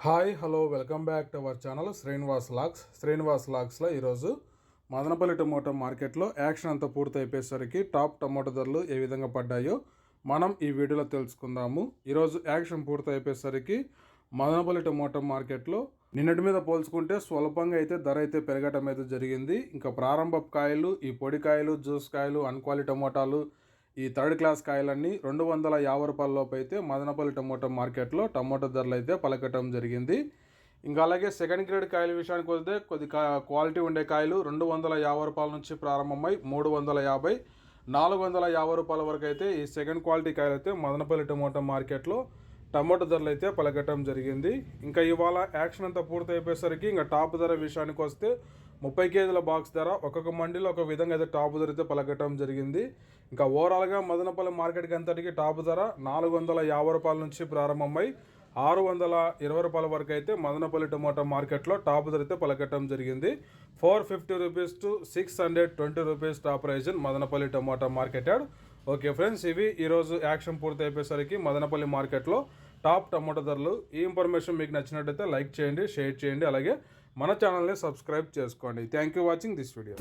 Hi hello welcome back to our channel Srinivas లాగ్స్లో ఈరోజు Madanapalle tomato మార్కెట్లో యాక్షన్ అంతా పూర్తి అయిపోయేసరికి టాప్ టమోటా ధరలు ఏ విధంగా పడ్డాయో మనం ఈ వీడియోలో తెలుసుకుందాము. ఈరోజు యాక్షన్ పూర్తి అయిపోయేసరికి మదనపల్లి టమోటా మార్కెట్లో నిన్నటి మీద పోల్చుకుంటే స్వల్పంగా అయితే ధర అయితే పెరగటం అయితే జరిగింది. ఇంకా ప్రారంభ కాయలు, ఈ పొడి కాయలు, జ్యూస్ కాయలు, అన్క్వాలిటీ టమోటాలు, ఈ థర్డ్ క్లాస్ కాయలన్నీ 250 రూపాయల లోపు అయితే మదనపల్లి టమోటా మార్కెట్లో టమోటా ధరలు అయితే పలకటం జరిగింది. ఇంకా అలాగే సెకండ్ గ్రేడ్ కాయల విషయానికి వస్తే కొద్ది క్వాలిటీ ఉండే కాయలు 250 రూపాయల నుంచి ప్రారంభమై 350, 450 రూపాయల వరకు అయితే ఈ సెకండ్ క్వాలిటీ కాయలు అయితే మదనపల్లి టమోటా మార్కెట్లో టమోటా ధరలు అయితే పలకటం జరిగింది. ఇంకా ఇవాళ యాక్షన్ అంతా పూర్తి అయిపోయేసరికి ఇంకా టాప్ ధర విషయానికి వస్తే 30 కేజీల బాక్స్ ధర ఒక్కొక్క మండీలో ఒక విధంగా అయితే టాప్ ధర అయితే పలకటం జరిగింది. ఇంకా ఓవరాల్గా మదనపల్లి మార్కెట్కి అంతటికి టాప్ ధర 450 రూపాయల నుంచి ప్రారంభమై 620 రూపాయల వరకు అయితే మదనపల్లి టమోటా మార్కెట్లో టాప్ ధర అయితే పలకటం జరిగింది. 450 rupees to 620 rupees top prize in Madanapalle tomato market yard. Okay friends, ఇవి ఈరోజు యాక్షన్ పూర్తి అయిపోయేసరికి మదనపల్లి మార్కెట్లో టాప్ టమోటా ధరలు. ఈ ఇన్ఫర్మేషన్ మీకు నచ్చినట్టయితే లైక్ చేయండి, షేర్ చేయండి, అలాగే మన ఛానల్ని సబ్స్క్రైబ్ చేసుకోండి. Thank you watching this video.